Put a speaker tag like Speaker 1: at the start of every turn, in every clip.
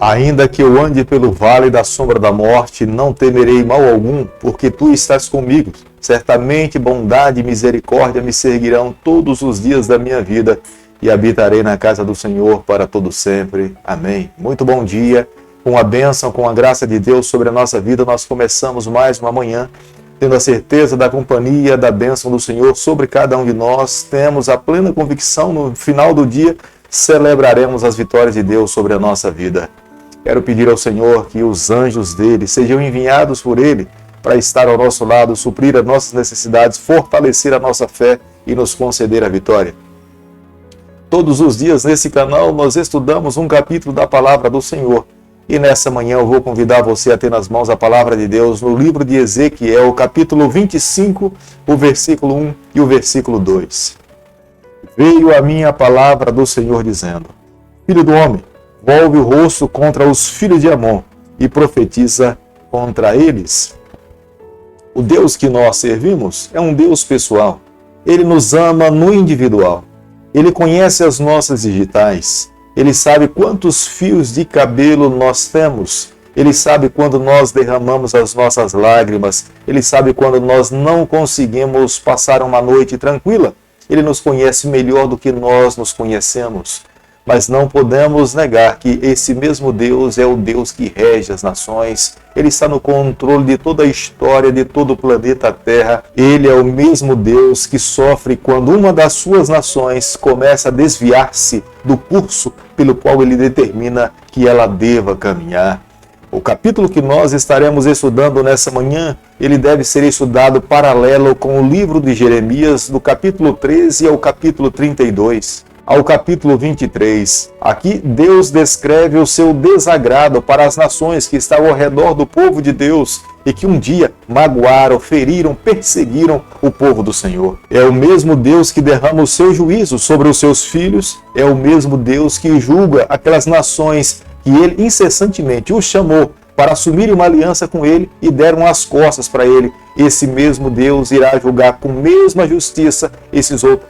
Speaker 1: Ainda que eu ande pelo vale da sombra da morte, não temerei mal algum, porque tu estás comigo. Certamente bondade e misericórdia me seguirão todos os dias da minha vida, e habitarei na casa do Senhor para todo sempre. Amém. Muito bom dia, com a bênção, com a graça de Deus sobre a nossa vida, nós começamos mais uma manhã, tendo a certeza da companhia, da bênção do Senhor sobre cada um de nós. Temos a plena convicção, no final do dia, celebraremos as vitórias de Deus sobre a nossa vida. Quero pedir ao Senhor que os anjos dele sejam enviados por ele para estar ao nosso lado, suprir as nossas necessidades, fortalecer a nossa fé e nos conceder a vitória. Todos os dias nesse canal nós estudamos um capítulo da palavra do Senhor. E nessa manhã eu vou convidar você a ter nas mãos a palavra de Deus no livro de Ezequiel, capítulo 25, o versículo 1 e o versículo 2. Veio a mim a palavra do Senhor dizendo: Filho do homem, volve o rosto contra os filhos de Amon e profetiza contra eles. O Deus que nós servimos é um Deus pessoal. Ele nos ama no individual. Ele conhece as nossas digitais. Ele sabe quantos fios de cabelo nós temos. Ele sabe quando nós derramamos as nossas lágrimas. Ele sabe quando nós não conseguimos passar uma noite tranquila. Ele nos conhece melhor do que nós nos conhecemos. Mas não podemos negar que esse mesmo Deus é o Deus que rege as nações. Ele está no controle de toda a história, de todo o planeta Terra. Ele é o mesmo Deus que sofre quando uma das suas nações começa a desviar-se do curso pelo qual ele determina que ela deva caminhar. O capítulo que nós estaremos estudando nessa manhã, ele deve ser estudado paralelo com o livro de Jeremias, do capítulo 13 ao capítulo 32. Ao capítulo 23. Aqui Deus descreve o seu desagrado para as nações que estavam ao redor do povo de Deus e que um dia magoaram, feriram, perseguiram o povo do Senhor. É o mesmo Deus que derrama o seu juízo sobre os seus filhos, é o mesmo Deus que julga aquelas nações que ele incessantemente os chamou para assumir uma aliança com ele e deram as costas para ele. Esse mesmo Deus irá julgar com mesma justiça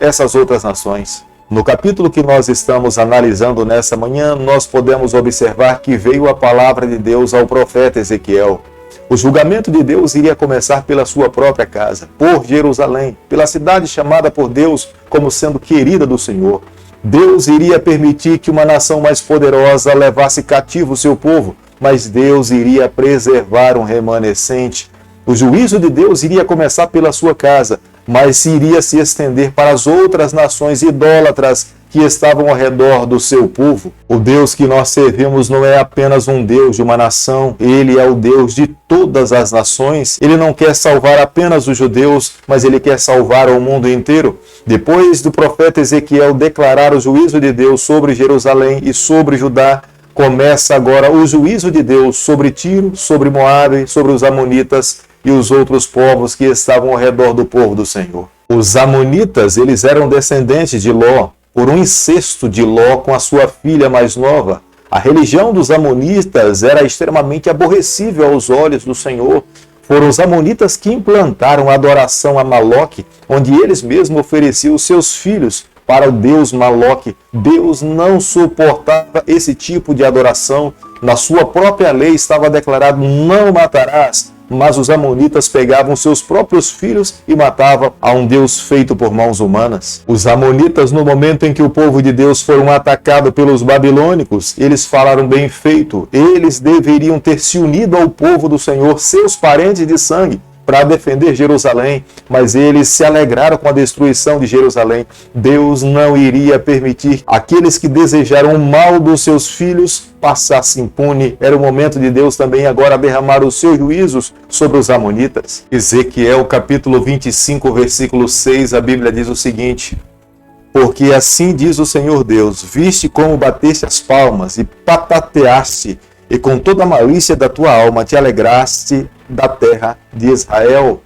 Speaker 1: essas outras nações. No capítulo que nós estamos analisando nessa manhã, nós podemos observar que veio a palavra de Deus ao profeta Ezequiel. O julgamento de Deus iria começar pela sua própria casa, por Jerusalém, pela cidade chamada por Deus como sendo querida do Senhor. Deus iria permitir que uma nação mais poderosa levasse cativo o seu povo, mas Deus iria preservar um remanescente. O juízo de Deus iria começar pela sua casa, mas iria se estender para as outras nações idólatras que estavam ao redor do seu povo. O Deus que nós servimos não é apenas um Deus de uma nação, ele é o Deus de todas as nações. Ele não quer salvar apenas os judeus, mas ele quer salvar o mundo inteiro. Depois do profeta Ezequiel declarar o juízo de Deus sobre Jerusalém e sobre Judá, começa agora o juízo de Deus sobre Tiro, sobre Moabe, sobre os amonitas e os outros povos que estavam ao redor do povo do Senhor. Os amonitas, eles eram descendentes de Ló, por um incesto de Ló com a sua filha mais nova. A religião dos amonitas era extremamente aborrecível aos olhos do Senhor. Foram os amonitas que implantaram a adoração a Maloque, onde eles mesmos ofereciam os seus filhos para o deus Maloque. Deus não suportava esse tipo de adoração. Na sua própria lei estava declarado: não matarás. Mas os amonitas pegavam seus próprios filhos e matavam a um Deus feito por mãos humanas. Os amonitas, no momento em que o povo de Deus foram atacado pelos babilônicos, eles falaram: bem feito, eles deveriam ter se unido ao povo do Senhor, seus parentes de sangue, para defender Jerusalém, mas eles se alegraram com a destruição de Jerusalém. Deus não iria permitir aqueles que desejaram o mal dos seus filhos passassem impune. Era o momento de Deus também agora derramar os seus juízos sobre os amonitas. Ezequiel capítulo 25, versículo 6, a Bíblia diz o seguinte: porque assim diz o Senhor Deus, viste como bateste as palmas e patateaste, e com toda a malícia da tua alma te alegraste da terra de Israel.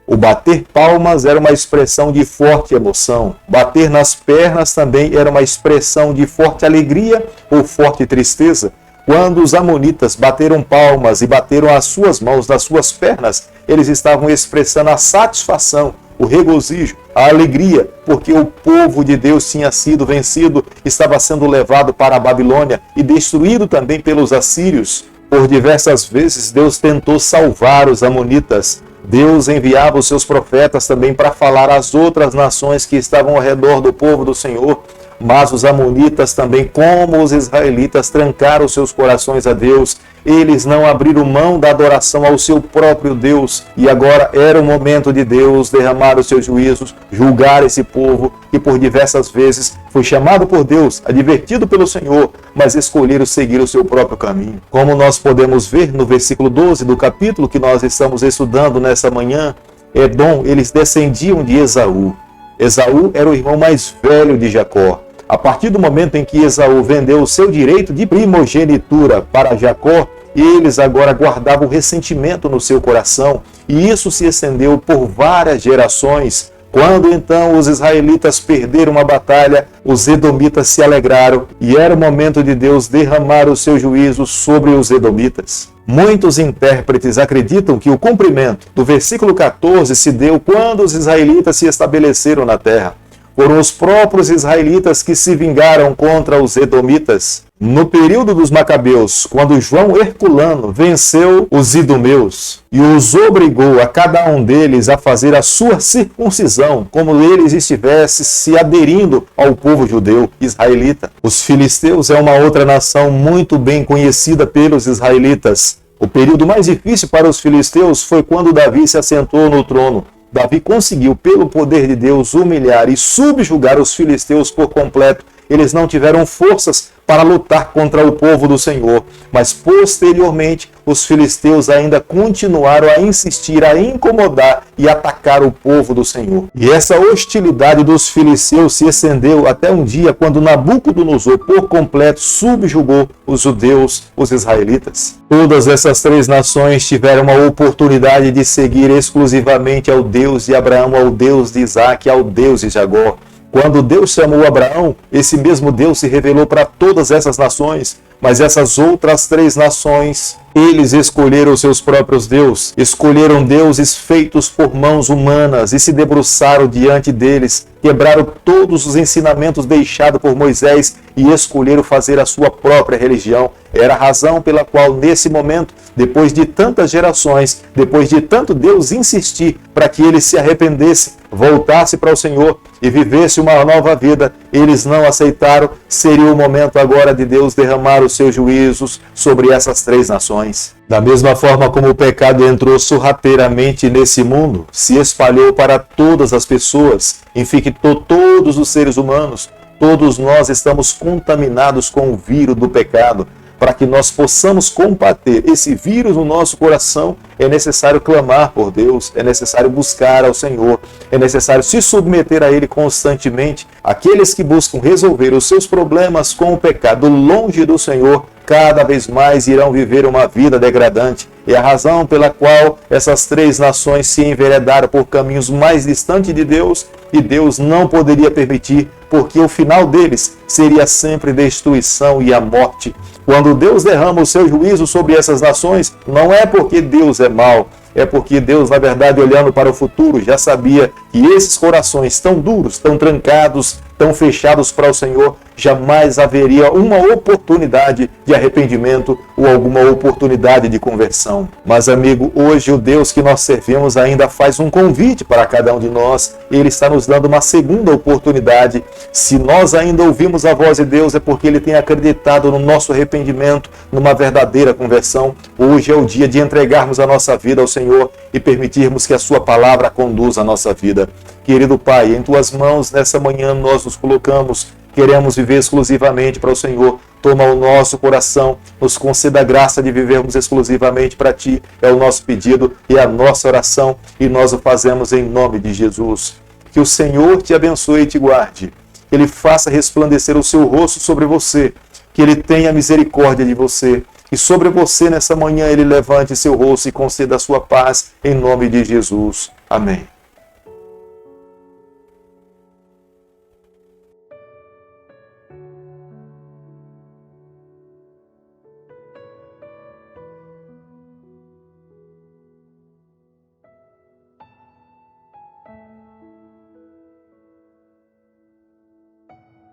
Speaker 1: O bater palmas era uma expressão de forte emoção. Bater nas pernas também era uma expressão de forte alegria ou forte tristeza. Quando os amonitas bateram palmas e bateram as suas mãos nas suas pernas, eles estavam expressando a satisfação o regozijo, a alegria, porque o povo de Deus tinha sido vencido, estava sendo levado para a Babilônia e destruído também pelos assírios. Por diversas vezes Deus tentou salvar os amonitas. Deus enviava os seus profetas também para falar às outras nações que estavam ao redor do povo do Senhor. Mas os amonitas também, como os israelitas, trancaram seus corações a Deus. Eles não abriram mão da adoração ao seu próprio Deus. E agora era o momento de Deus derramar os seus juízos, julgar esse povo que por diversas vezes foi chamado por Deus, advertido pelo Senhor, mas escolheram seguir o seu próprio caminho. Como nós podemos ver no versículo 12 do capítulo que nós estamos estudando nessa manhã, Edom, eles descendiam de Esaú. Esaú era o irmão mais velho de Jacó. A partir do momento em que Esaú vendeu o seu direito de primogenitura para Jacó, eles agora guardavam ressentimento no seu coração, e isso se estendeu por várias gerações. Quando então os israelitas perderam uma batalha, os edomitas se alegraram, e era o momento de Deus derramar o seu juízo sobre os edomitas. Muitos intérpretes acreditam que o cumprimento do versículo 14 se deu quando os israelitas se estabeleceram na terra. Foram os próprios israelitas que se vingaram contra os edomitas. No período dos Macabeus, quando João Herculano venceu os idumeus e os obrigou a cada um deles a fazer a sua circuncisão, como eles estivessem se aderindo ao povo judeu israelita. Os filisteus é uma outra nação muito bem conhecida pelos israelitas. O período mais difícil para os filisteus foi quando Davi se assentou no trono. Davi conseguiu, pelo poder de Deus, humilhar e subjugar os filisteus por completo. Eles não tiveram forças para lutar contra o povo do Senhor, mas posteriormente os filisteus ainda continuaram a insistir, a incomodar e atacar o povo do Senhor. E essa hostilidade dos filisteus se estendeu até um dia quando Nabucodonosor por completo subjugou os judeus, os israelitas. Todas essas três nações tiveram a oportunidade de seguir exclusivamente ao Deus de Abraão, ao Deus de Isaac, ao Deus de Jacó. Quando Deus chamou Abraão, esse mesmo Deus se revelou para todas essas nações, mas essas outras três nações, eles escolheram seus próprios deuses, escolheram deuses feitos por mãos humanas e se debruçaram diante deles, quebraram todos os ensinamentos deixados por Moisés e escolheram fazer a sua própria religião. Era a razão pela qual, nesse momento, depois de tantas gerações, depois de tanto Deus insistir para que eles se arrependessem, voltasse para o Senhor e vivesse uma nova vida, eles não aceitaram. Seria o momento agora de Deus derramar os seus juízos sobre essas três nações. Da mesma forma como o pecado entrou sorrateiramente nesse mundo, se espalhou para todas as pessoas, infectou todos os seres humanos, todos nós estamos contaminados com o vírus do pecado. Para que nós possamos combater esse vírus no nosso coração, é necessário clamar por Deus, é necessário buscar ao Senhor, é necessário se submeter a Ele constantemente. Aqueles que buscam resolver os seus problemas com o pecado longe do Senhor, cada vez mais irão viver uma vida degradante. É a razão pela qual essas três nações se enveredaram por caminhos mais distantes de Deus, e Deus não poderia permitir, porque o final deles seria sempre destruição e a morte. Quando Deus derrama o seu juízo sobre essas nações, não é porque Deus é mau, é porque Deus, na verdade, olhando para o futuro, já sabia que esses corações tão duros, tão trancados, tão fechados para o Senhor, jamais haveria uma oportunidade de arrependimento ou alguma oportunidade de conversão. Mas, amigo, hoje o Deus que nós servimos ainda faz um convite para cada um de nós. Ele está nos dando uma segunda oportunidade. Se nós ainda ouvimos a voz de Deus, é porque Ele tem acreditado no nosso arrependimento, numa verdadeira conversão. Hoje é o dia de entregarmos a nossa vida ao Senhor e permitirmos que a Sua palavra conduza a nossa vida. Querido Pai, em Tuas mãos, nessa manhã nós nos colocamos. Queremos viver exclusivamente para o Senhor. Toma o nosso coração, nos conceda a graça de vivermos exclusivamente para Ti. É o nosso pedido e a nossa oração, e nós o fazemos em nome de Jesus. Que o Senhor te abençoe e te guarde. Que Ele faça resplandecer o seu rosto sobre você. Que Ele tenha misericórdia de você. E sobre você nessa manhã Ele levante seu rosto e conceda a sua paz em nome de Jesus. Amém.